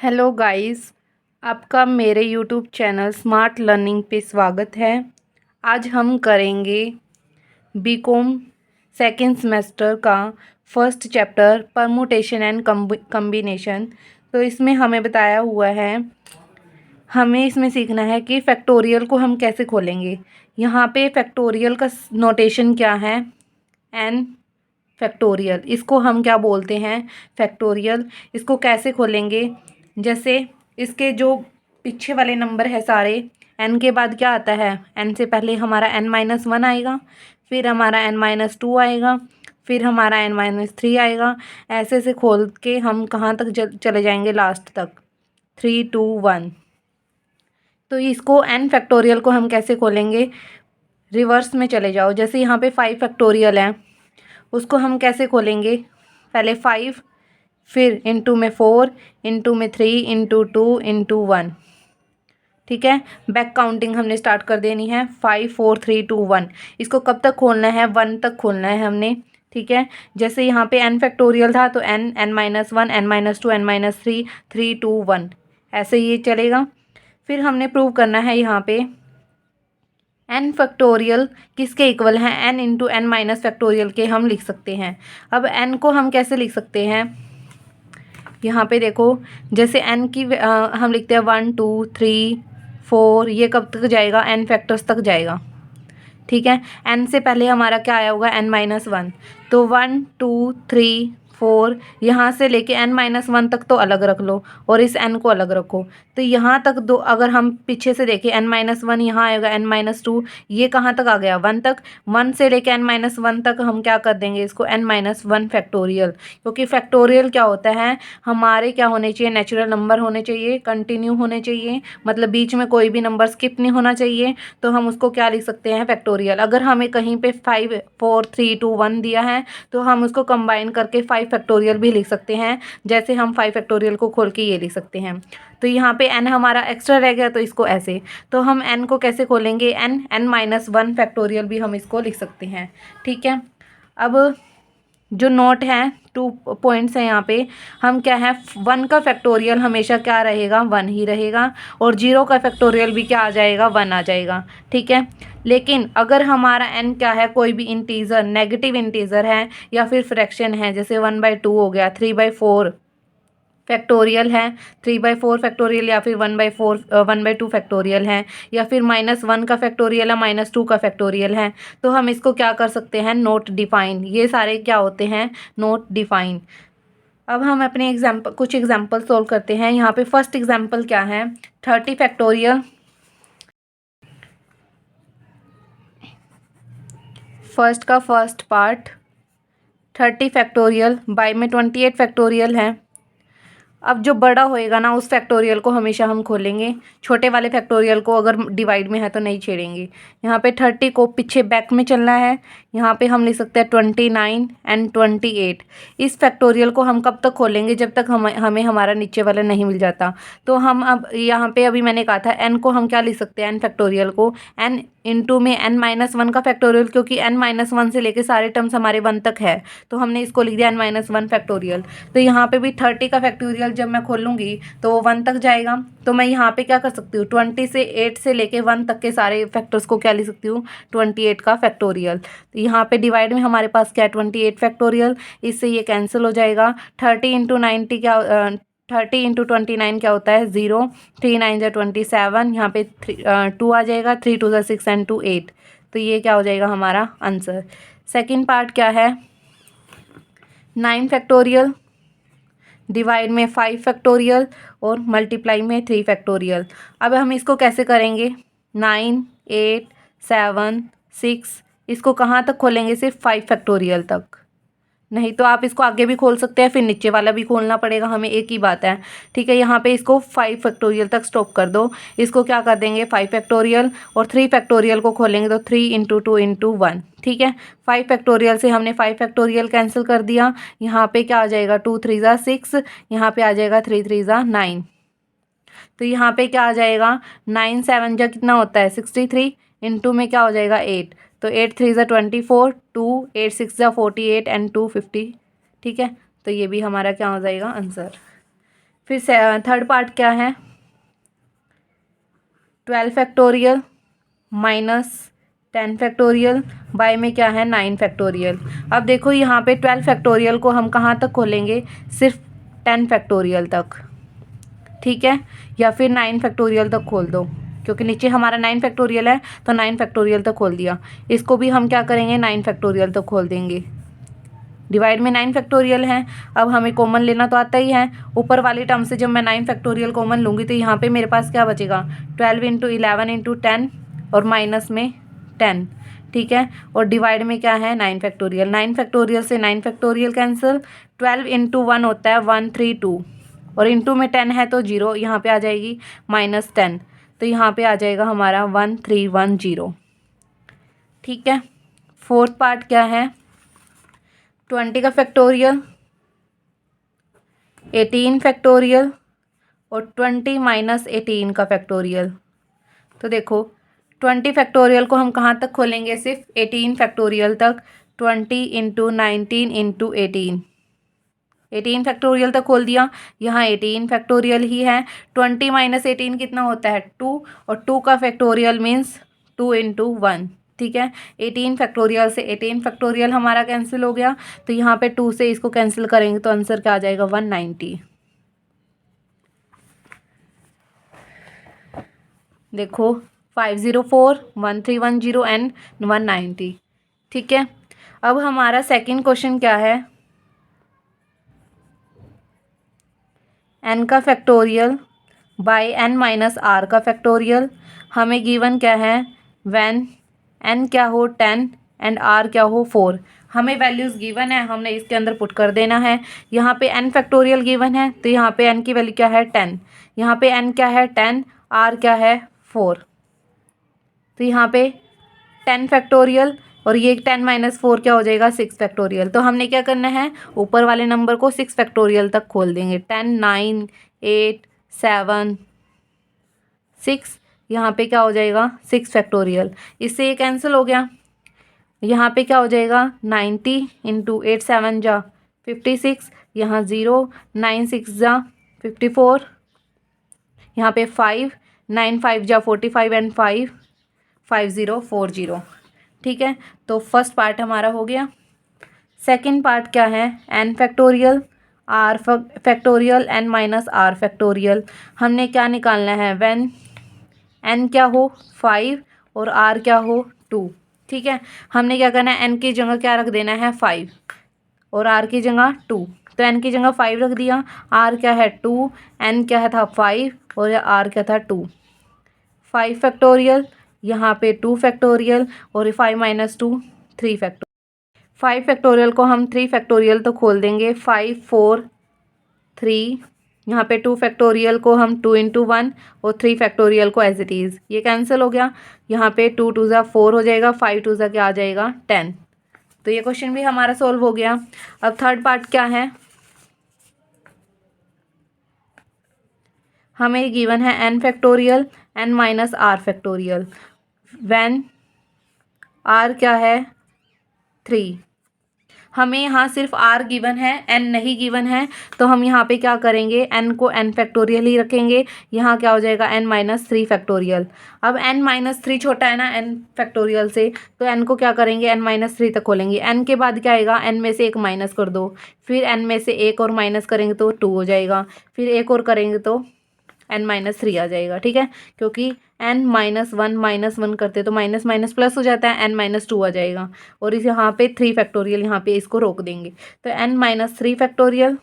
Hello guys, आपका मेरे YouTube channel smart learning पे स्वागत है। आज हम करेंगे बीकॉम सेकेंड सेमेस्टर का first chapter permutation and combination. तो इसमें हमें बताया हुआ है, हमें इसमें सीखना है कि फैक्टोरियल को हम कैसे खोलेंगे। यहाँ पे फैक्टोरियल का नोटेशन क्या है, एन फैक्टोरियल। इसको हम क्या बोलते हैं, फैक्टोरियल। इसको कैसे खोलेंगे, जैसे इसके जो पीछे वाले नंबर है सारे, एन के बाद क्या आता है, एन से पहले हमारा n-1 आएगा, फिर हमारा n-2 आएगा, फिर हमारा n-3 आएगा। ऐसे से खोल के हम कहाँ तक चले जाएंगे, लास्ट तक 3 2 1। तो इसको n फैक्टोरियल को हम कैसे खोलेंगे, रिवर्स में चले जाओ। जैसे यहाँ पे 5 फैक्टोरियल है, उसको हम कैसे खोलेंगे, पहले 5, फिर इंटू में 4, इंटू में 3, इंटू 2, इंटू 1। ठीक है, बैक काउंटिंग हमने स्टार्ट कर देनी है। 5 4 3 2 1। इसको कब तक खोलना है, 1 तक खोलना है हमने। ठीक है, जैसे यहाँ पे n फैक्टोरियल था तो n, n-1, n-2, n-3, 3 2 1, ऐसे ये चलेगा। फिर हमने प्रूव करना है यहाँ पे n फैक्टोरियल किसके इक्वल है, n into n minus factorial के हम लिख सकते हैं। अब n को हम कैसे लिख सकते हैं, यहाँ पे देखो, जैसे n की हम लिखते हैं 1 2 3 4, ये कब तक जाएगा, n फैक्टर्स तक जाएगा। ठीक है, n से पहले हमारा क्या आया होगा, n-1, तो 1 2 3 4, यहाँ से लेके n-1 तक तो अलग रख लो और इस n को अलग रखो। तो यहाँ तक दो, अगर हम पीछे से देखें n-1 यहाँ आएगा, n-2 ये कहाँ तक आ गया, 1 तक। 1 से लेके n-1 तक हम क्या कर देंगे, इसको n-1 फैक्टोरियल। क्योंकि फैक्टोरियल क्या होता है, हमारे क्या होने चाहिए, नेचुरल नंबर होने चाहिए, कंटिन्यू होने चाहिए, मतलब बीच में कोई भी नंबर स्किप नहीं होना चाहिए। तो हम उसको क्या लिख सकते हैं, फैक्टोरियल। अगर हमें कहीं पे 5 4 3 2 1 दिया है तो हम उसको कंबाइन करके 5 फैक्टोरियल भी लिख सकते हैं। जैसे हम 5 फैक्टोरियल को खोल के ये लिख सकते हैं। तो यहाँ पे n हमारा एक्स्ट्रा रह गया, तो इसको ऐसे, तो हम n को कैसे खोलेंगे, n-1 फैक्टोरियल भी हम इसको लिख सकते हैं। ठीक है, अब जो नोट है, 2 पॉइंट्स हैं यहाँ पे, हम क्या है, 1 का फैक्टोरियल हमेशा क्या रहेगा, 1 ही रहेगा, और 0 का फैक्टोरियल भी क्या आ जाएगा, 1 आ जाएगा। ठीक है, लेकिन अगर हमारा n क्या है, कोई भी इंटीजर, नेगेटिव इंटीजर है या फिर फ्रैक्शन है, जैसे 1/2 हो गया, 3/4 फैक्टोरियल है, 3/4 फैक्टोरियल, या फिर 1/2 फैक्टोरियल है, या फिर -1 का फैक्टोरियल है, -2 का फैक्टोरियल है, तो हम इसको क्या कर सकते हैं, नोट डिफाइन। ये सारे क्या होते हैं, नोट डिफाइन। अब हम अपने कुछ एग्जाम्पल सोल्व करते हैं। यहाँ पे फर्स्ट एग्जाम्पल क्या है, 30 फैक्टोरियल। फर्स्ट का फर्स्ट पार्ट 30 फैक्टोरियल, बाय में 28 फैक्टोरियल है। अब जो बड़ा होएगा ना, उस फैक्टोरियल को हमेशा हम खोलेंगे, छोटे वाले फैक्टोरियल को अगर डिवाइड में है तो नहीं छेड़ेंगे। यहाँ पे 30 को पीछे बैक में चलना है, यहाँ पे हम लिख सकते हैं 29 एंड 28। इस फैक्टोरियल को हम कब तक खोलेंगे, जब तक हमें हमारा नीचे वाला नहीं मिल जाता। तो हम अब यहाँ पे अभी मैंने कहा था n को हम क्या लिख सकते हैं, n फैक्टोरियल को n इंटू में n-1 का फैक्टोरियल, क्योंकि n-1 से लेके सारे टर्म्स हमारे 1 तक है, तो हमने इसको लिख दिया n-1 फैक्टोरियल। तो यहाँ पे भी 30 का फैक्टोरियल जब मैं खोलूँगी तो वो 1 तक जाएगा। तो मैं यहाँ पे क्या कर सकती हूँ, 28 से लेके 1 तक के सारे फैक्टर्स को क्या लिख सकती हूँ, 28 का फैक्टोरियल। तो यहाँ पे डिवाइड में हमारे पास क्या है, 28 फैक्टोरियल, इससे ये कैंसिल हो जाएगा। 30 इंटू 90 क्या, 30 इंटू 29 क्या होता है, 0, 3 9 जा 27, यहाँ पे 2 आ जाएगा, 3 2 जा 6 एंड 2 8। तो ये क्या हो जाएगा हमारा आंसर। सेकेंड पार्ट क्या है, 9 फैक्टोरियल, डिवाइड में 5 फैक्टोरियल, और मल्टीप्लाई में 3 फैक्टोरियल। अब हम इसको कैसे करेंगे, 9 8 7 6, इसको कहाँ तक खोलेंगे, सिर्फ 5 फैक्टोरियल तक। नहीं तो आप इसको आगे भी खोल सकते हैं, फिर नीचे वाला भी खोलना पड़ेगा हमें, एक ही बात है। ठीक है, यहाँ पे इसको 5 फैक्टोरियल तक स्टॉप कर दो। इसको क्या कर देंगे, 5 फैक्टोरियल, और 3 फैक्टोरियल को खोलेंगे तो 3 इंटू 2 इंटू 1। ठीक है, 5 फैक्टोरियल से हमने 5 फैक्टोरियल कैंसिल कर दिया। यहाँ पे क्या आ जाएगा, 2 3 जा 6, यहाँ पे आ जाएगा 3 3 जा 9। तो यहाँ पे क्या आ जाएगा, 9 7 जा कितना होता है, 63, इंटू में क्या हो जाएगा 8, तो 8 3 जा 24, 2 8 6 जा 48 एंड 2 50। ठीक है, तो ये भी हमारा क्या हो जाएगा आंसर। फिर थर्ड पार्ट क्या है, 12 फैक्टोरियल माइनस 10 फैक्टोरियल बाय में क्या है 9 फैक्टोरियल। अब देखो यहाँ पे 12 फैक्टोरियल को हम कहाँ तक खोलेंगे, सिर्फ 10 फैक्टोरियल तक, ठीक है, या फिर 9 फैक्टोरियल तक खोल दो, क्योंकि नीचे हमारा 9 फैक्टोरियल है तो 9 फैक्टोरियल तक खोल दिया। इसको भी हम क्या करेंगे 9 फैक्टोरियल तक खोल देंगे। डिवाइड में 9 फैक्टोरियल है। अब हमें कॉमन लेना तो आता ही है। ऊपर वाली टर्म से जब मैं 9 फैक्टोरियल कॉमन लूँगी तो यहाँ पे मेरे पास क्या बचेगा, 12 इंटू 11 इंटू 10 और माइनस में 10, ठीक है, और डिवाइड में क्या है 9 फैक्टोरियल। 9 फैक्टोरियल से 9 फैक्टोरियल कैंसिल, 12 इंटू 1 होता है 132 और इंटू में 10 है तो 0, यहाँ पे आ जाएगी माइनस 10, तो यहाँ पे आ जाएगा हमारा 1310, ठीक है। फोर्थ पार्ट क्या है, 20 का फैक्टोरियल, 18 फैक्टोरियल और 20 माइनस 18 का फैक्टोरियल। तो देखो 20 फैक्टोरियल को हम कहाँ तक खोलेंगे, सिर्फ 18 फैक्टोरियल तक। 20 इंटू 19 इंटू 18 फैक्टोरियल तक खोल दिया। यहाँ 18 फैक्टोरियल ही है। 20 माइनस 18 कितना होता है 2, और 2 का फैक्टोरियल मीन्स 2 इंटू 1, ठीक है। 18 फैक्टोरियल से 18 फैक्टोरियल हमारा कैंसिल हो गया, तो यहाँ पे 2 से इसको कैंसिल करेंगे तो आंसर क्या आ जाएगा 190। देखो 504, 1310 एंड 190, ठीक है। अब हमारा सेकंड क्वेश्चन क्या है, n का factorial by n minus r का फैक्टोरियल। हमें गिवन क्या है, व्हेन n क्या हो 10 एंड r क्या हो 4। हमें वैल्यूज़ गिवन है, हमने इसके अंदर पुट कर देना है। यहाँ पे n फैक्टोरियल गिवन है तो यहाँ पे n की वैल्यू क्या है 10, यहाँ पे n क्या है 10, r क्या है 4, तो यहाँ पे 10 फैक्टोरियल और ये 10 माइनस 4 क्या हो जाएगा 6 फैक्टोरियल। तो हमने क्या करना है, ऊपर वाले नंबर को 6 फैक्टोरियल तक खोल देंगे। 10 9 8 7 6, यहाँ पे क्या हो जाएगा 6 फैक्टोरियल। इससे ये कैंसिल हो गया। यहाँ पे क्या हो जाएगा 90 इंटू 8 7 जा 56, यहाँ 0 9 6 जा 54, यहाँ पे 5 9 5 जा 45 एंड 5 5040, ठीक है। तो फर्स्ट पार्ट हमारा हो गया। सेकंड पार्ट क्या है, n factorial r factorial n minus r factorial. हमने क्या निकालना है, व्हेन n क्या हो 5 और r क्या हो 2, ठीक है। हमने क्या करना है, n की जगह क्या रख देना है 5 और r की जगह 2, तो n की जगह 5 रख दिया, r क्या है 2, n क्या था 5 और r क्या था 2। 5 फैक्टोरियल, यहाँ पे 2 फैक्टोरियल और 5 माइनस 2 3 फैक्टोरियल। 5 फैक्टोरियल को हम 3 फैक्टोरियल तो खोल देंगे, 5 4 3, यहाँ पे 2 फैक्टोरियल को हम 2 इंटू 1 और 3 फैक्टोरियल को एज इट इज़, ये कैंसिल हो गया। यहाँ पे 2 2 ज़ा 4 हो जाएगा, 5 2 ज़ा क्या आ जाएगा 10। तो ये क्वेश्चन भी हमारा सॉल्व हो गया। अब थर्ड पार्ट क्या है, हमें गिवन है n factorial n minus r factorial, when r क्या है 3। हमें यहाँ सिर्फ r गिवन है, n नहीं गिवन है, तो हम यहाँ पे क्या करेंगे, n को n फैक्टोरियल ही रखेंगे। यहाँ क्या हो जाएगा n माइनस 3 फैक्टोरियल। अब n माइनस 3 छोटा है ना n फैक्टोरियल से, तो n को क्या करेंगे n माइनस 3 तक खोलेंगे। n के बाद क्या आएगा, n में से एक माइनस कर दो, फिर n में से एक और माइनस करेंगे तो 2 हो जाएगा, फिर एक और करेंगे तो n माइनस 3 आ जाएगा, ठीक है। क्योंकि n माइनस वन करते तो माइनस माइनस प्लस हो जाता है, n माइनस 2 आ जाएगा। और इस यहाँ पे 3 फैक्टोरियल, यहाँ पे इसको रोक देंगे तो n माइनस 3 फैक्टोरियल,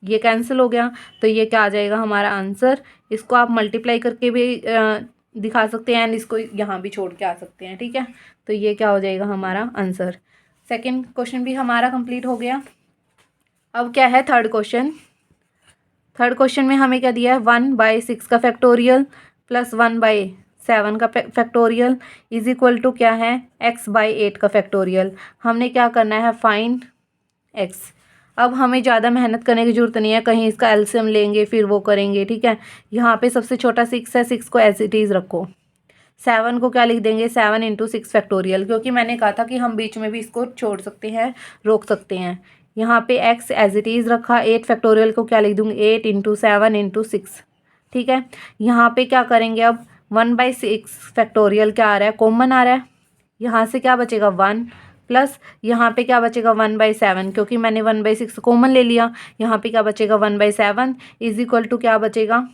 ये कैंसिल हो गया। तो ये क्या आ जाएगा हमारा आंसर। इसको आप मल्टीप्लाई करके भी दिखा सकते हैं एंड इसको यहाँ भी छोड़ के आ सकते हैं, ठीक है। तो ये क्या हो जाएगा हमारा आंसर। सेकेंड क्वेश्चन भी हमारा कंप्लीट हो गया। अब क्या है थर्ड क्वेश्चन। थर्ड क्वेश्चन में हमें क्या दिया है, 1/6 का फैक्टोरियल प्लस 1/7 का फैक्टोरियल इज इक्वल टू क्या है x/8 का फैक्टोरियल। हमने क्या करना है, फाइंड x। अब हमें ज़्यादा मेहनत करने की ज़रूरत नहीं है, कहीं इसका एलसीएम लेंगे फिर वो करेंगे, ठीक है। यहाँ पे सबसे छोटा 6 है, 6 को एज इट इज़ रखो। 7 को क्या लिख देंगे, 7 इंटू 6 फैक्टोरियल, क्योंकि मैंने कहा था कि हम बीच में भी इसको छोड़ सकते हैं, रोक सकते हैं। यहाँ पे x एज इट इज़ रखा, 8 फैक्टोरियल को क्या लिख दूँगी 8 इंटू 7 इंटू 6, ठीक है। यहाँ पे क्या करेंगे अब 1/6 फैक्टोरियल क्या आ रहा है, कॉमन आ रहा है, यहाँ से क्या बचेगा 1 प्लस यहाँ पे क्या बचेगा 1/7, क्योंकि मैंने 1/6 कॉमन ले लिया। यहाँ पे क्या बचेगा 1/7 इज इक्वल टू क्या बचेगा,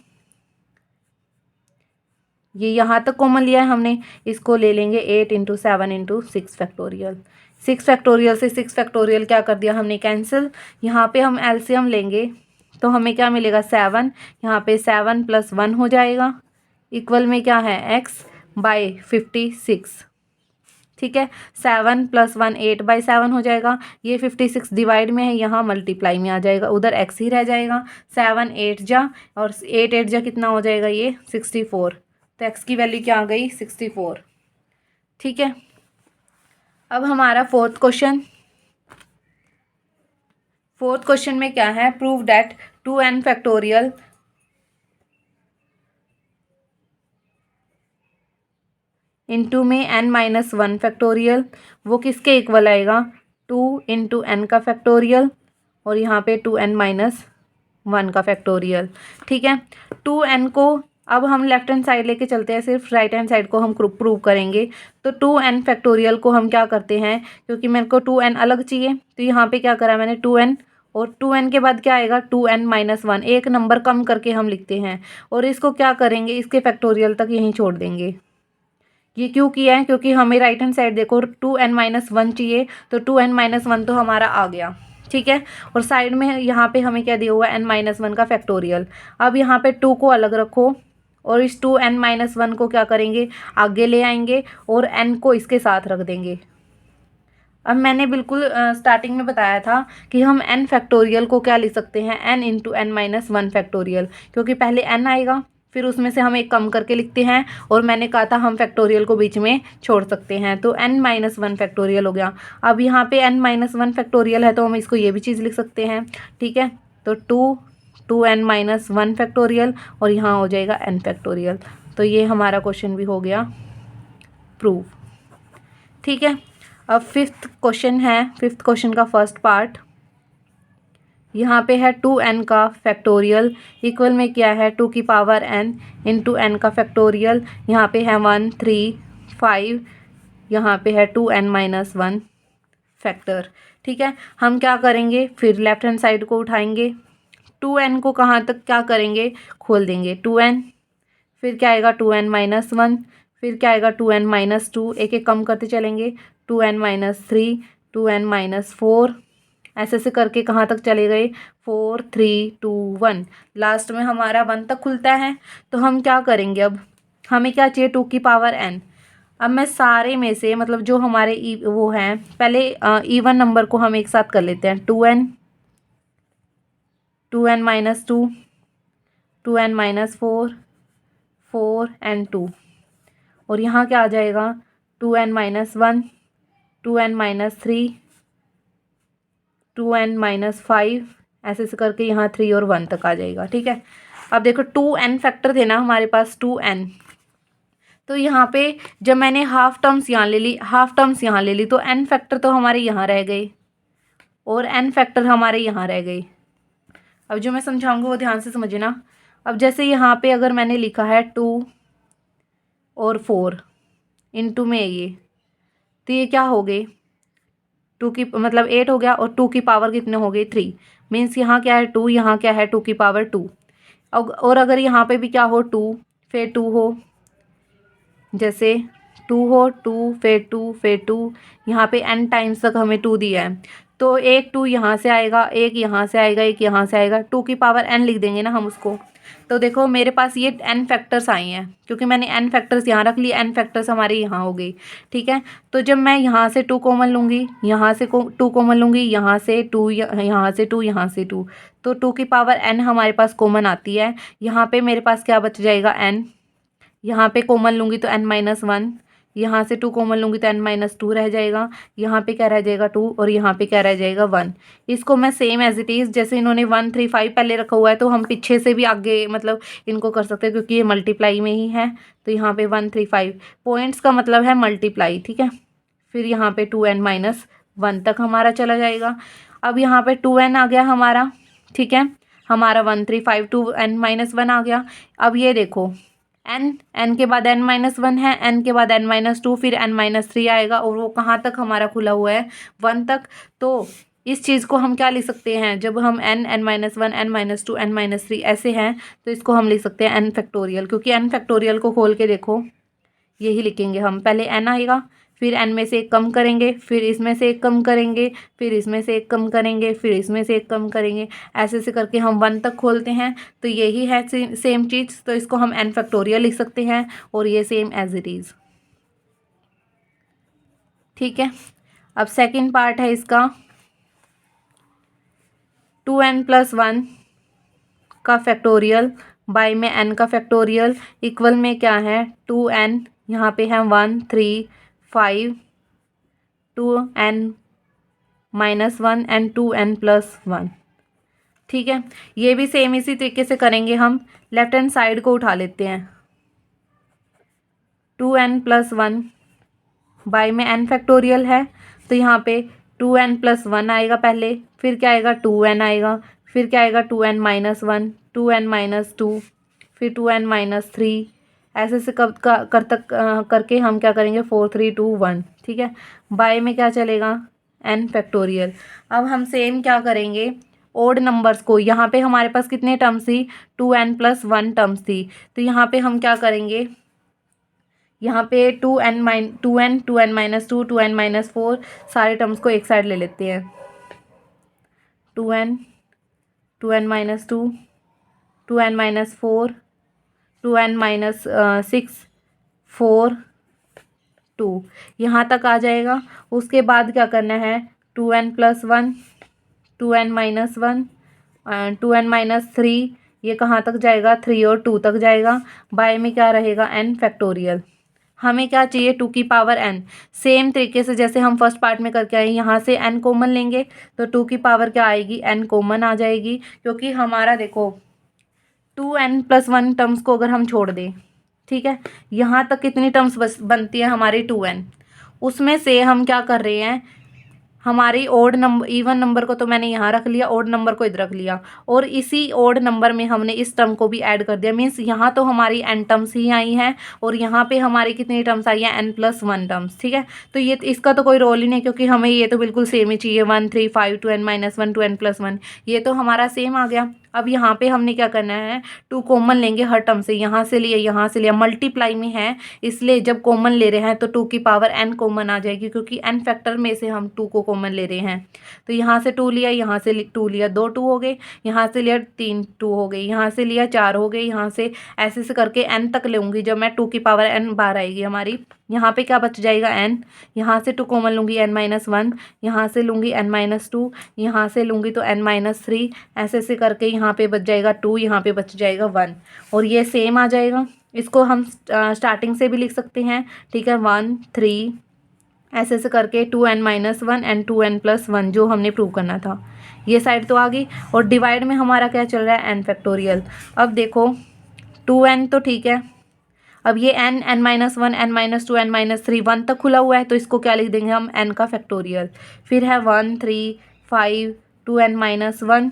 ये यहाँ तक कॉमन लिया है हमने, इसको ले लेंगे 8 इंटू 7 इंटू 6 फैक्टोरियल। 6 फैक्टोरियल से 6 फैक्टोरियल क्या कर दिया हमने कैंसिल। यहाँ पे हम एलसीएम लेंगे तो हमें क्या मिलेगा 7, यहाँ पे 7 + 1 हो जाएगा, इक्वल में क्या है x/56, ठीक है। 7 + 1 8/7 हो जाएगा, ये 56 डिवाइड में है, यहाँ मल्टीप्लाई में आ जाएगा, उधर x ही रह जाएगा। 7 8 जा और 8 8 जा कितना हो जाएगा ये 64, तो x की वैल्यू क्या आ गई 64, ठीक है। अब हमारा फोर्थ क्वेश्चन में क्या है, prove that 2n factorial into में n-1 फैक्टोरियल, वो किसके इक्वल आएगा 2 इंटू n का फैक्टोरियल और यहाँ पे 2n-1 का फैक्टोरियल, ठीक है। 2n को अब हम लेफ्ट हैंड साइड लेके चलते हैं, सिर्फ राइट हैंड साइड को हम प्रूव करेंगे। तो 2n फैक्टोरियल को हम क्या करते हैं, क्योंकि मेरे को 2n अलग चाहिए तो यहाँ पे क्या करा मैंने 2n, और 2n के बाद क्या आएगा 2n-1, एक नंबर कम करके हम लिखते हैं, और इसको क्या करेंगे इसके फैक्टोरियल तक यहीं छोड़ देंगे। ये क्यों किया है, क्योंकि हमें राइट हैंड साइड देखो 2n-1 चाहिए, तो 2n-1 तो हमारा आ गया, ठीक है। और साइड में यहाँ पे हमें क्या दिया हुआ है n-1 का फैक्टोरियल। अब यहाँ पे 2 को अलग रखो और इस 2n-1 को क्या करेंगे आगे ले आएंगे और n को इसके साथ रख देंगे। अब मैंने बिल्कुल स्टार्टिंग में बताया था कि हम n फैक्टोरियल को क्या लिख सकते हैं n इंटू n-1 फैक्टोरियल, क्योंकि पहले n आएगा फिर उसमें से हम एक कम करके लिखते हैं, और मैंने कहा था हम फैक्टोरियल को बीच में छोड़ सकते हैं, तो n-1 फैक्टोरियल हो गया। अब यहाँ पे n-1 फैक्टोरियल है तो हम इसको ये भी चीज़ लिख सकते हैं, ठीक है। तो 2n-1 फैक्टोरियल और यहाँ हो जाएगा n फैक्टोरियल। तो ये हमारा क्वेश्चन भी हो गया प्रूव, ठीक है। अब फिफ्थ क्वेश्चन का फर्स्ट पार्ट, यहाँ पे है 2n का फैक्टोरियल, इक्वल में क्या है 2 की पावर n इंटू n का फैक्टोरियल, यहाँ पे है 1 3 5, यहाँ पे है 2n-1 फैक्टर, ठीक है। हम क्या करेंगे फिर लेफ्ट हैंड साइड को उठाएंगे, 2n को कहाँ तक क्या करेंगे खोल देंगे 2n, फिर क्या आएगा 2n-1, फिर क्या आएगा 2n-2, एक एक कम करते चलेंगे 2n-3 2n-4, ऐसे ऐसे करके कहाँ तक चले गए 4 3 2 1, लास्ट में हमारा 1 तक खुलता है। तो हम क्या करेंगे, अब हमें क्या चाहिए 2 की पावर n। अब मैं सारे में से मतलब जो हमारे वो हैं पहले इवन नंबर को हम एक साथ कर लेते हैं, 2n 2n-2 2n-4 4 and 2, और यहाँ क्या आ जाएगा 2n-1 2n-3 2n-5, ऐसे ऐसे करके यहाँ 3 और 1 तक आ जाएगा, ठीक है। अब देखो 2n फैक्टर थे ना हमारे पास 2n, तो यहाँ पे जब मैंने हाफ टर्म्स यहाँ ले ली तो n फैक्टर तो हमारे यहाँ रह गए और n फैक्टर हमारे यहाँ रह गए। अब जो मैं समझाऊंगी वो ध्यान से समझना। अब जैसे यहाँ पे अगर मैंने लिखा है 2 और 4 इंटू में ये, तो ये क्या हो गए 2 की मतलब 8 हो गया, और 2 की पावर कितने हो गए 3, मीन्स यहाँ क्या है 2, यहाँ क्या है 2 की पावर 2। और अगर यहाँ पे भी क्या हो 2 फिर 2 हो, जैसे 2 हो 2 फिर 2 फिर 2, यहाँ पे n टाइम्स तक हमें 2 दिया है, तो एक 2 यहाँ से आएगा, एक यहाँ से आएगा, एक यहाँ से आएगा, 2 की पावर n लिख देंगे ना हम उसको। तो देखो मेरे पास ये n फैक्टर्स आई हैं, क्योंकि मैंने n फैक्टर्स यहाँ रख लिए, n फैक्टर्स हमारे यहाँ हो गई, ठीक है। तो जब मैं यहाँ से 2 कॉमन लूँगी, यहाँ से 2 कॉमन लूँगी, यहाँ से 2, यहाँ से 2, यहाँ से 2, तो 2 की पावर n हमारे पास कॉमन आती है। यहाँ पे मेरे पास क्या बच जाएगा n, यहाँ पे कॉमन लूँगी तो n-1, यहाँ से 2 कॉमन लूँगी तो n-2 रह जाएगा, यहाँ पे क्या रह जाएगा 2 और यहाँ पे क्या रह जाएगा 1। इसको मैं सेम एज इट इज़, जैसे इन्होंने 1 3 5 पहले रखा हुआ है तो हम पीछे से भी आगे मतलब इनको कर सकते हैं, क्योंकि ये मल्टीप्लाई में ही है। तो यहाँ पे 1 3 5 पॉइंट्स का मतलब है मल्टीप्लाई, ठीक है। फिर यहाँ पे 2n-1 तक हमारा चला जाएगा। अब यहाँ पे 2n आ गया हमारा, ठीक है, हमारा 1 3 5 2 n माइनस 1 आ गया। अब ये देखो n के बाद n माइनस 1 है, n के बाद n माइनस 2, फिर n माइनस 3 आएगा, और वो कहाँ तक हमारा खुला हुआ है, 1 तक। तो इस चीज़ को हम क्या लिख सकते हैं, जब हम n minus 1 n minus 2 n minus 3 ऐसे हैं, तो इसको हम लिख सकते हैं n फैक्टोरियल, क्योंकि n फैक्टोरियल को खोल के देखो, यही लिखेंगे हम, पहले n आएगा, फिर n में से एक कम करेंगे, फिर इसमें से एक कम करेंगे, फिर इसमें से एक कम करेंगे, फिर इसमें से एक कम करेंगे, ऐसे ऐसे करके हम 1 तक खोलते हैं। तो यही है सेम चीज़, तो इसको हम n फैक्टोरियल लिख सकते हैं, और ये सेम एज इट इज़, ठीक है। अब सेकंड पार्ट है इसका, 2n प्लस 1 का फैक्टोरियल बाय में n का फैक्टोरियल इक्वल में क्या है, 2n, यहाँ पे है 1 3 5 2n minus 1 and 2n plus 1, ठीक है। ये भी सेम इसी तरीके से करेंगे हम, लेफ्ट हैंड साइड को उठा लेते हैं, 2n प्लस 1 बाय में n फैक्टोरियल है, तो यहाँ पे 2n प्लस 1 आएगा पहले, फिर क्या आएगा 2n आएगा, फिर क्या आएगा 2n माइनस 1, 2n माइनस 2, फिर 2n माइनस 3, ऐसे से कब कर तक करके हम क्या करेंगे 4 3 2 1, ठीक है। बाय में क्या चलेगा n फैक्टोरियल। अब हम सेम क्या करेंगे, ओड नंबर्स को, यहाँ पे हमारे पास कितने टर्म्स थी, 2n प्लस 1 टर्म्स थी, तो यहाँ पे हम क्या करेंगे, यहाँ पे 2n माइनस 2 2n माइनस 4 सारे टर्म्स को एक साइड ले लेते हैं, 2n 2n minus 2 2n minus 4 2n minus 6 4 2, यहाँ तक आ जाएगा। उसके बाद क्या करना है, 2n plus 1 2n minus 1 2n minus 3, ये कहाँ तक जाएगा, 3 और 2 तक जाएगा। बाय में क्या रहेगा n फैक्टोरियल। हमें क्या चाहिए, 2 की पावर n, सेम तरीके से जैसे हम फर्स्ट पार्ट में करके आए, यहाँ से n कॉमन लेंगे तो 2 की पावर क्या आएगी, n कॉमन आ जाएगी, क्योंकि हमारा देखो 2n प्लस 1 टर्म्स को अगर हम छोड़ दें, ठीक है, यहाँ तक कितनी टर्म्स बनती है हमारी 2n, उसमें से हम क्या कर रहे हैं, हमारी ओड नंबर, इवन नंबर को तो मैंने यहाँ रख लिया, ओड नंबर को इधर रख लिया, और इसी ओड नंबर में हमने इस टर्म को भी ऐड कर दिया, मीन्स यहाँ तो हमारी n टर्म्स ही आई हैं, और यहाँ पे हमारी कितनी टर्म्स आई हैं, n प्लस 1 टर्म्स, ठीक है। तो ये इसका तो कोई रोल ही नहीं, क्योंकि हमें ये तो बिल्कुल सेम ही चाहिए, 1 3 5 2n माइनस 1 2n प्लस 1, ये तो हमारा सेम आ गया। अब यहाँ पे हमने क्या करना है, 2 कॉमन लेंगे हर टर्म से, यहाँ से लिया यहाँ से लिया, मल्टीप्लाई में है इसलिए जब कॉमन ले रहे हैं तो 2 की पावर n कॉमन आ जाएगी, क्योंकि n फैक्टर में से हम 2 को कॉमन ले रहे हैं। तो यहाँ से 2 लिया, यहाँ से 2 लिया, 2 2 हो गए, यहाँ से लिया 3 2 हो गई, यहाँ से लिया 4 हो गए, यहाँ से ऐसे से करके n तक लूँगी, जब मैं 2 की पावर n बार आएगी हमारी, यहाँ पे क्या बच जाएगा n, यहाँ से 2 कॉमन लूँगी n माइनस 1, यहाँ से लूँगी n माइनस 2, यहाँ से लूँगी तो n माइनस 3, ऐसे ऐसे करके यहाँ पे बच जाएगा 2, यहाँ पे बच जाएगा 1, और ये सेम आ जाएगा। इसको हम स्टार्टिंग से भी लिख सकते हैं, ठीक है, 1 3 ऐसे ऐसे करके 2n minus 1 and 2n plus 1 जो हमने प्रूव करना था, ये साइड तो आ गई। और डिवाइड में हमारा क्या चल रहा है, n फैक्टोरियल। अब देखो 2n तो ठीक है, अब ये n minus 1 n minus 2 n minus 3 1 तक खुला हुआ है, तो इसको क्या लिख देंगे हम, n का फैक्टोरियल। फिर है 1 3 5 2n माइनस 1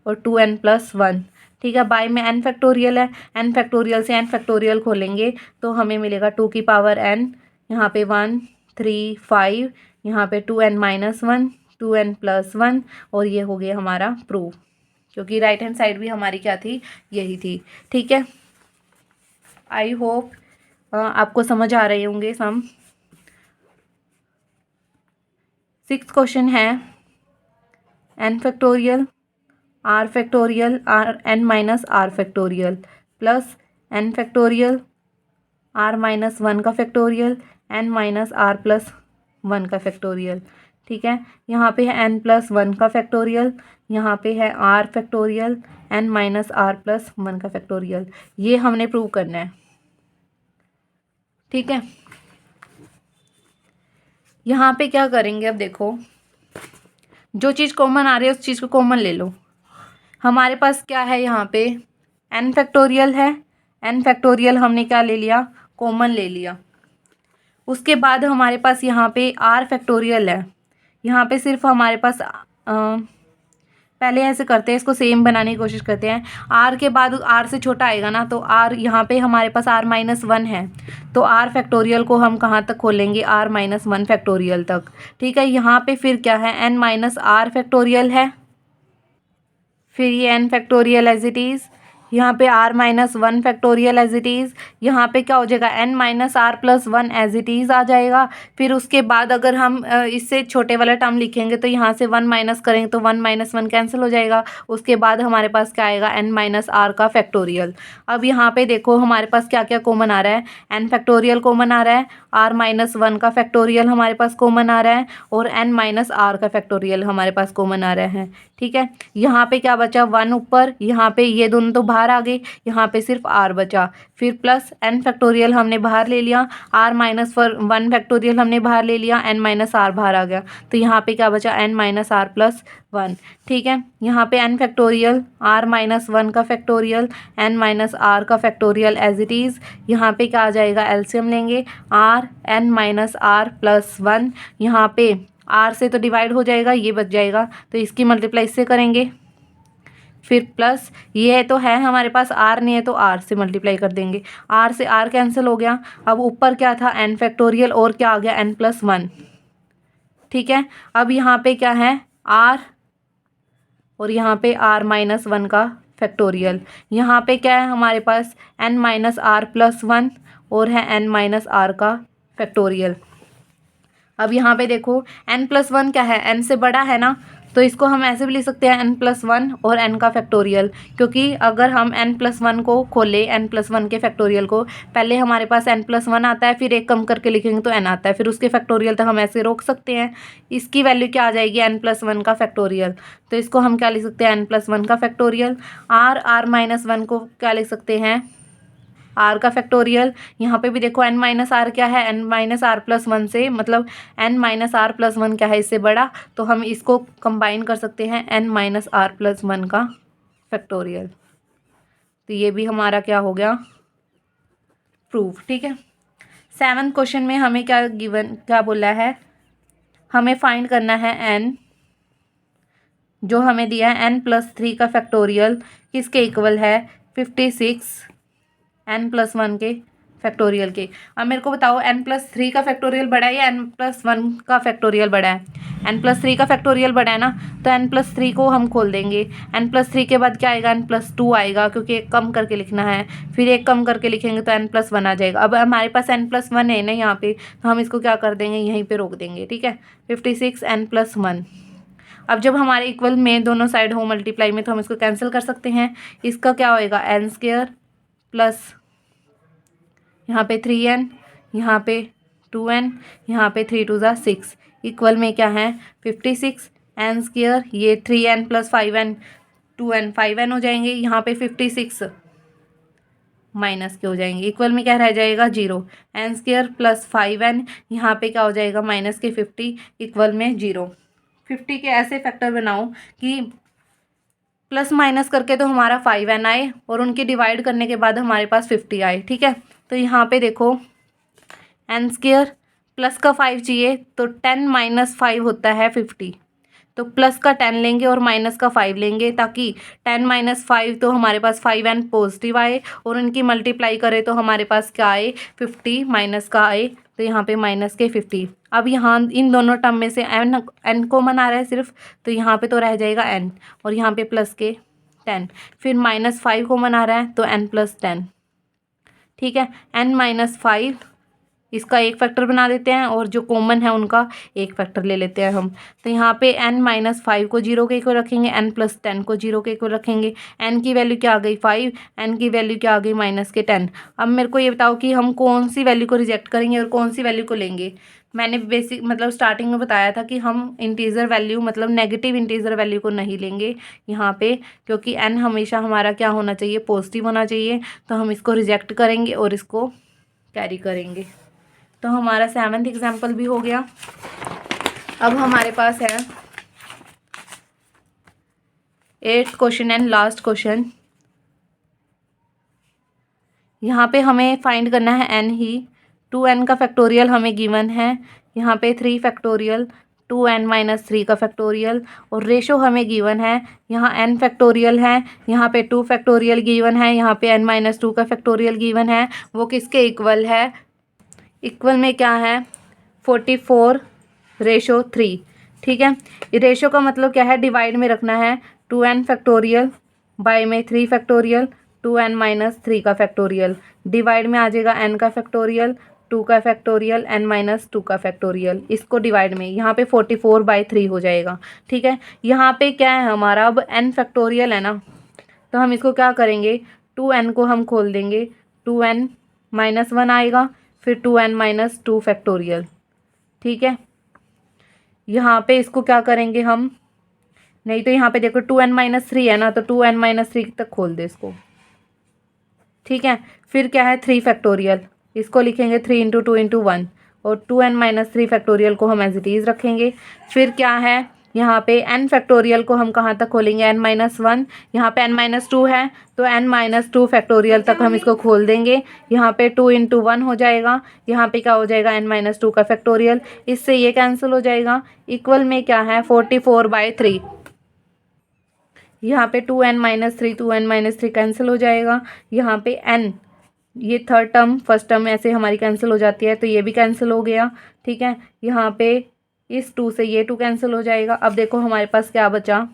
और 2n प्लस 1, ठीक है। बाय में n फैक्टोरियल है, n फैक्टोरियल से n फैक्टोरियल खोलेंगे तो हमें मिलेगा 2 की पावर n, यहाँ पे 1 3 5, यहाँ पे 2n माइनस 1 2n प्लस 1, और ये हो गया हमारा प्रूफ, क्योंकि राइट हैंड साइड भी हमारी क्या थी, यही थी, ठीक है। आई होप आपको समझ आ रहे होंगे सम। 6th क्वेश्चन है, n factorial r factorial n minus r factorial plus n factorial r minus 1 का factorial n minus r plus 1 का फैक्टोरियल, ठीक है। यहाँ पे है n प्लस 1 का फैक्टोरियल, यहाँ पे है r factorial n minus r plus 1 का फैक्टोरियल, ये हमने प्रूव करना है, ठीक है। यहाँ पे क्या करेंगे, अब देखो जो चीज़ कॉमन आ रही है उस चीज़ को कॉमन ले लो। हमारे पास क्या है, यहाँ पे n फैक्टोरियल है, n फैक्टोरियल हमने क्या ले लिया, कॉमन ले लिया। उसके बाद हमारे पास यहाँ पे r फैक्टोरियल है, यहाँ पे सिर्फ हमारे पास पहले ऐसे करते हैं, इसको सेम बनाने की कोशिश करते हैं। आर के बाद आर से छोटा आएगा ना, तो आर यहाँ पे हमारे पास आर माइनस वन है, तो आर फैक्टोरियल को हम कहाँ तक खोलेंगे, आर माइनस वन फैक्टोरियल तक। ठीक है, यहाँ पे फिर क्या है, एन माइनस आर फैक्टोरियल है, फिर ये n factorial as it is, यहाँ पे r minus one factorial as it is, यहाँ पे क्या हो जाएगा, n minus r plus one as it is आ जाएगा। फिर उसके बाद अगर हम इससे छोटे वाला टर्म लिखेंगे तो यहाँ से वन माइनस करेंगे तो वन माइनस वन कैंसिल हो जाएगा। उसके बाद हमारे पास क्या आएगा, एन माइनस आर का फैक्टोरियल। अब यहाँ पे देखो हमारे पास क्या क्या कॉमन आ रहा है, एन फैक्टोरियल कॉमन आ रहा है, आर माइनस वन का फैक्टोरियल हमारे पास कॉमन आ रहा है, और एन माइनस आर का फैक्टोरियल हमारे पास कॉमन आ रहा है। ठीक है, यहाँ पे क्या बचा, वन ऊपर, यहाँ पे ये दोनों तो बाहर आ गए, यहाँ पे सिर्फ आर बचा। फिर प्लस एन फैक्टोरियल हमने बाहर ले लिया, आर माइनस वन फैक्टोरियल हमने बाहर ले लिया, एन माइनस आर बाहर आ गया, तो यहाँ पे क्या बचा, n minus r plus one. ठीक है, यहाँ पे n factorial, r minus one का फैक्टोरियल, एन माइनस आर का फैक्टोरियल एज इट इज़। यहाँ पे क्या आ जाएगा, एलसीएम लेंगे, r n minus r plus one, यहाँ पे आर से तो डिवाइड हो जाएगा, ये बच जाएगा, तो इसकी मल्टीप्लाई इससे करेंगे। फिर प्लस ये तो है हमारे पास, आर नहीं है तो आर से मल्टीप्लाई कर देंगे, आर से आर कैंसिल हो गया। अब ऊपर क्या था, एन फैक्टोरियल, और क्या आ गया, एन प्लस वन। ठीक है, अब यहाँ पे क्या है, आर, और यहाँ पे आर माइनस वन का फैक्टोरियल। यहाँ पे क्या है हमारे पास, n minus r plus one, और है एन माइनस आर का फैक्टोरियल। अब यहाँ पे देखो n प्लस वन क्या है, n से बड़ा है ना, तो इसको हम ऐसे भी लिख सकते हैं n प्लस वन और n का फैक्टोरियल, क्योंकि अगर हम n प्लस वन को खोले, n प्लस वन के फैक्टोरियल को, पहले हमारे पास n प्लस वन आता है, फिर एक कम करके लिखेंगे तो n आता है, फिर उसके फैक्टोरियल तक हम ऐसे रोक सकते हैं। इसकी वैल्यू क्या आ जाएगी, n प्लस वन का फैक्टोरियल, तो इसको हम क्या लिख सकते हैं, n प्लस वन का फैक्टोरियल। आर माइनस वन को क्या लिख सकते हैं, आर का फैक्टोरियल। यहाँ पे भी देखो एन माइनस आर क्या है, n minus r plus one से, मतलब n minus r plus one क्या है, इससे बड़ा, तो हम इसको कंबाइन कर सकते हैं, n minus r plus one का फैक्टोरियल। तो ये भी हमारा क्या हो गया, प्रूफ। ठीक है, सेवन्थ क्वेश्चन में हमें क्या गिवन, क्या बोला है, हमें फाइंड करना है एन, जो हमें दिया है एन प्लस थ्री का फैक्टोरियल किसके इक्वल है, 56 एन प्लस वन के फैक्टोरियल के। अब मेरे को बताओ एन प्लस थ्री का फैक्टोरियल बड़ा है या एन प्लस वन का फैक्टोरियल बड़ा है, एन प्लस थ्री का फैक्टोरियल बड़ा है ना, तो एन प्लस थ्री को हम खोल देंगे। एन प्लस थ्री के बाद क्या आएगा, एन प्लस टू आएगा, क्योंकि एक कम करके लिखना है, फिर एक कम करके लिखेंगे तो एन प्लस वन आ जाएगा। अब हमारे पास एन प्लस वन है ना यहाँ पे, तो हम इसको क्या कर देंगे, यहीं पर रोक देंगे। ठीक है, 56 एन प्लस वन। अब जब हमारे इक्वल में दोनों साइड हो मल्टीप्लाई में, तो हम इसको कैंसिल कर सकते हैं। इसका क्या होएगा, एन स्क्वायर प्लस यहाँ पे 3n, यहाँ पे 2n, यहाँ पे 3 टू ज़ा 6, इक्वल में क्या है 56 एन स्क्वायर, ये 3n plus 5n, 2n 5n हो जाएंगे, यहाँ पे 56 माइनस के हो जाएंगे, इक्वल में क्या रह जाएगा 0, एन स्क्वायर प्लस 5n, यहाँ पे क्या हो जाएगा माइनस के 50, इक्वल में 0। 50 के ऐसे फैक्टर बनाओ कि प्लस माइनस करके तो हमारा 5n आए, और उनके डिवाइड करने के बाद हमारे पास 50 आए। ठीक है, तो यहाँ पे देखो एन स्क्वायर प्लस का 5 चाहिए, तो 10 माइनस 5 होता है 50, तो प्लस का 10 लेंगे और माइनस का 5 लेंगे, ताकि 10 माइनस 5 तो हमारे पास 5n पॉजिटिव आए, और उनकी मल्टीप्लाई करें तो हमारे पास क्या आए 50 माइनस का आए, तो यहाँ पे माइनस के 50। अब यहाँ इन दोनों टर्म में से n कॉमन आ रहा है सिर्फ, तो यहाँ पे तो रह जाएगा n, और यहाँ पे प्लस के 10, फिर माइनस 5 कॉमन आ रहा है तो n प्लस 10। ठीक है, n माइनस 5 इसका एक फैक्टर बना देते हैं, और जो कॉमन है उनका एक फैक्टर ले लेते हैं हम। तो यहाँ पे n माइनस 5 को 0 के इक्वल रखेंगे, n प्लस 10 को 0 के इक्वल रखेंगे। n की वैल्यू क्या आ गई 5, n की वैल्यू क्या आ गई माइनस के 10। अब मेरे को ये बताओ कि हम कौन सी वैल्यू को रिजेक्ट करेंगे और कौन सी वैल्यू को लेंगे। मैंने बेसिक मतलब स्टार्टिंग में बताया था कि हम इंटीजर वैल्यू मतलब नेगेटिव इंटीजर वैल्यू को नहीं लेंगे यहाँ पे, क्योंकि n हमेशा हमारा क्या होना चाहिए, पॉजिटिव होना चाहिए, तो हम इसको रिजेक्ट करेंगे और इसको कैरी करेंगे। तो हमारा 7th एग्जाम्पल भी हो गया। अब हमारे पास है 8th question and last question. यहाँ पे हमें फाइंड करना है n ही, 2n का फैक्टोरियल हमें गिवन है, यहाँ पे 3 फैक्टोरियल 2n-3 का फैक्टोरियल। और रेशो हमें गिवन है, यहाँ n फैक्टोरियल है, यहाँ पे 2 फैक्टोरियल गिवन है, यहाँ पे n-2 का फैक्टोरियल गिवन है। वो किसके इक्वल है? इक्वल में क्या है? 44:3। ठीक है, रेशो का मतलब क्या है? डिवाइड में रखना है 2n फैक्टोरियल बाय में 3 फैक्टोरियल 2n-3 का फैक्टोरियल। डिवाइड में आ जाएगा n का फैक्टोरियल, 2 का फैक्टोरियल, n-2 का फैक्टोरियल। इसको डिवाइड में यहाँ पे 44/3 हो जाएगा। ठीक है, यहाँ पे क्या है हमारा? अब n फैक्टोरियल है ना, तो हम इसको क्या करेंगे? 2n को हम खोल देंगे, 2n-1 आएगा, फिर 2n-2 फैक्टोरियल। ठीक है, यहाँ पे इसको क्या करेंगे हम? नहीं तो यहाँ पे देखो 2n-3 है ना, तो 2n-3 तक खोल दे इसको। ठीक है, फिर क्या है? 3 फैक्टोरियल, इसको लिखेंगे 3 × 2 × 1, और 2n-3 फैक्टोरियल को हम एज इट इज़ रखेंगे। फिर क्या है? यहाँ पे n फैक्टोरियल को हम कहाँ तक खोलेंगे? n-1। यहाँ पे n-2 है, तो n-2 फैक्टोरियल तक हम इसको खोल देंगे। यहाँ पे 2 × 1 हो जाएगा, यहाँ पे क्या हो जाएगा? n-2 का फैक्टोरियल। इससे ये कैंसिल हो जाएगा। इक्वल में क्या है? 44/3। यहाँ पे 2n-3 कैंसिल हो जाएगा। यहाँ पे n, ये थर्ड टर्म फर्स्ट टर्म ऐसे हमारी कैंसिल हो जाती है, तो ये भी कैंसिल हो गया। ठीक है, यहाँ पे इस 2 से ये 2 कैंसिल हो जाएगा। अब देखो हमारे पास क्या बचा?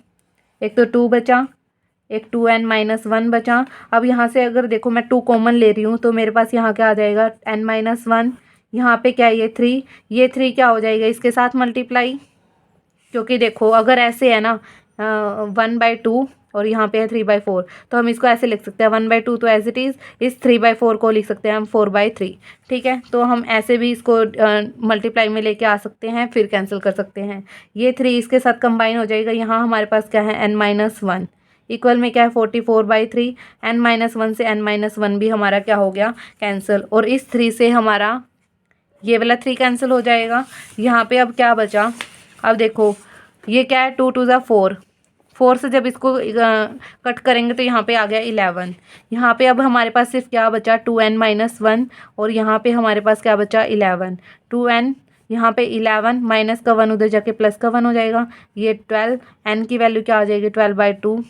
एक तो 2 बचा, एक 2n-1 बचा। अब यहाँ से अगर देखो मैं 2 कॉमन ले रही हूँ, तो मेरे पास यहाँ क्या आ जाएगा? n-1। यहाँ पे क्या है? ये 3 क्या हो जाएगा इसके साथ मल्टीप्लाई? क्योंकि देखो अगर ऐसे है ना 1/2 और यहाँ पे है 3/4, तो हम इसको ऐसे लिख सकते हैं 1/2 तो एज इट इज़, इस 3/4 को लिख सकते हैं हम 4/3। ठीक है, तो हम ऐसे भी इसको मल्टीप्लाई में लेके आ सकते हैं, फिर कैंसिल कर सकते हैं। ये 3 इसके साथ कंबाइन हो जाएगा। यहाँ हमारे पास क्या है? n-1। इक्वल में क्या है? 44/3। n-1 से n-1 भी हमारा क्या हो गया? कैंसिल। और इस 3 से हमारा ये वाला 3 कैंसिल हो जाएगा। यहाँ पे अब क्या बचा? अब देखो ये क्या है? 2 × 2 = 4। 4 से जब इसको कट करेंगे तो यहाँ पे आ गया 11। यहाँ पे अब हमारे पास सिर्फ क्या बचा? 2n-1, और यहाँ पे हमारे पास क्या बचा? 11। 2n, यहाँ पे 11 माइनस का 1 उधर जाके प्लस का 1 हो जाएगा, ये 12। n की वैल्यू क्या आ जाएगी? 12/2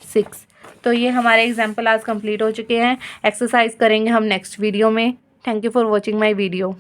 6। तो ये हमारे एग्जाम्पल आज कंप्लीट हो चुके हैं। एक्सरसाइज करेंगे हम नेक्स्ट वीडियो में। Thank you for watching my video.